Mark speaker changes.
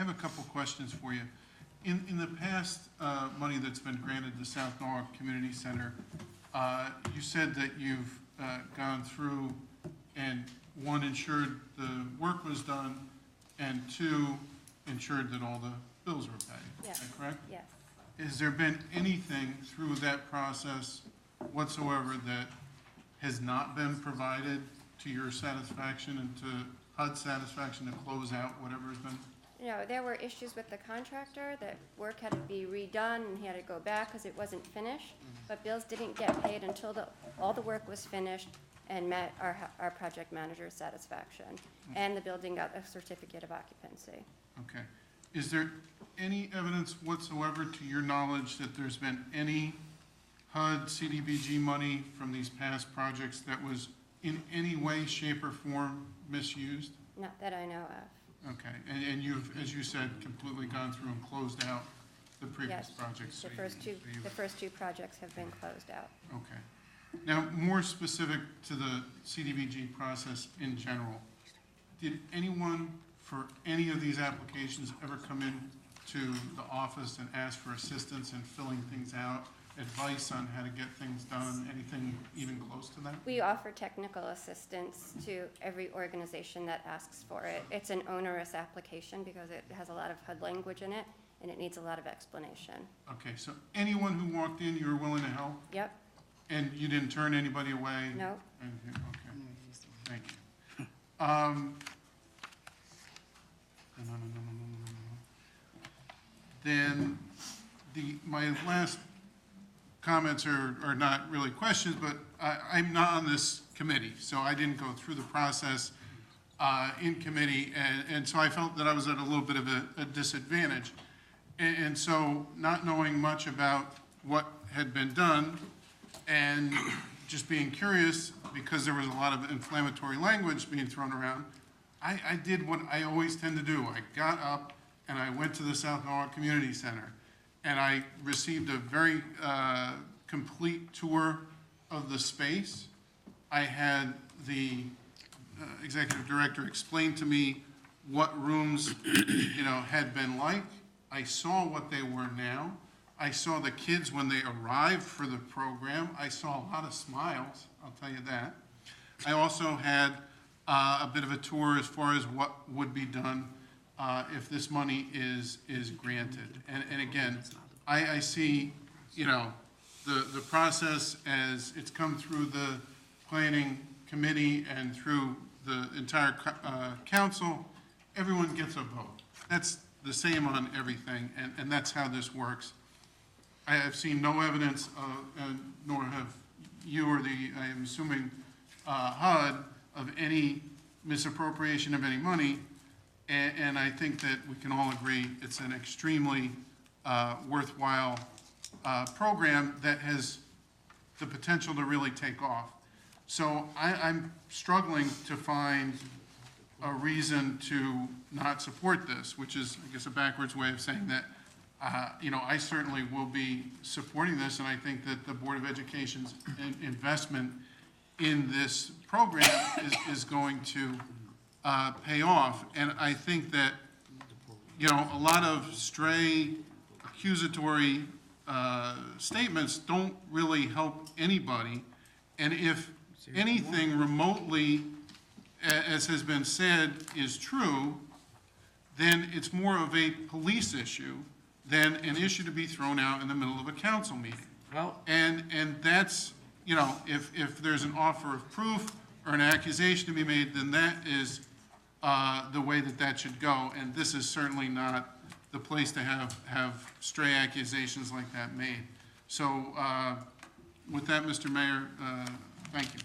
Speaker 1: have a couple questions for you. In the past, money that's been granted to South Norwalk Community Center, you said that you've gone through and, one, ensured the work was done, and two, ensured that all the bills were paid.
Speaker 2: Yes.
Speaker 1: Is that correct?
Speaker 2: Yes.
Speaker 1: Has there been anything through that process whatsoever that has not been provided to your satisfaction and to HUD's satisfaction to close out whatever has been?
Speaker 2: There were issues with the contractor, that work had to be redone and he had to go back because it wasn't finished, but bills didn't get paid until all the work was finished and met our project manager's satisfaction, and the building got a certificate of occupancy.
Speaker 1: Okay. Is there any evidence whatsoever, to your knowledge, that there's been any HUD CDBG money from these past projects that was in any way, shape, or form misused?
Speaker 2: Not that I know of.
Speaker 1: Okay, and you've, as you said, completely gone through and closed out the previous
Speaker 2: Yes,
Speaker 1: projects?
Speaker 2: the first two projects have been closed out.
Speaker 1: Okay. Now, more specific to the CDBG process in general, did anyone for any of these applications ever come in to the office and ask for assistance in filling things out, advice on how to get things done, anything even close to that?
Speaker 2: We offer technical assistance to every organization that asks for it. It's an onerous application because it has a lot of HUD language in it, and it needs a lot of explanation.
Speaker 1: Okay, so anyone who walked in, you were willing to help?
Speaker 2: Yep.
Speaker 1: And you didn't turn anybody away?
Speaker 2: No.
Speaker 1: Okay, thank you. No. Then my last comments are not really questions, but I'm not on this committee, so I didn't go through the process in committee, and so I felt that I was at a little bit of a disadvantage. And so not knowing much about what had been done and just being curious, because there was a lot of inflammatory language being thrown around, I did what I always tend to do. I got up and I went to the South Norwalk Community Center, and I received a very complete tour of the space. I had the executive director explain to me what rooms, had been like. I saw what they were now. I saw the kids when they arrived for the program. I saw a lot of smiles, I'll tell you that. I also had a bit of a tour as far as what would be done if this money is granted. And again, I see, the process as it's come through the planning committee and through the entire council. Everyone gets a vote. That's the same on everything, and that's how this works. I have seen no evidence, nor have you or I am assuming, HUD, of any misappropriation of any money, and I think that we can all agree it's an extremely worthwhile program that has the potential to really take off. So I'm struggling to find a reason to not support this, which is, I guess, a backwards way of saying that, I certainly will be supporting this, and I think that the Board of Education's investment in this program is going to pay off. And I think that, a lot of stray accusatory statements don't really help anybody. And if anything remotely, as has been said, is true, then it's more of a police issue than an issue to be thrown out in the middle of a council meeting.
Speaker 3: Well,
Speaker 1: And that's, if there's an offer of proof or an accusation to be made, then that is the way that should go. And this is certainly not the place to have stray accusations like that made. So with that, Mr. Mayor, thank you.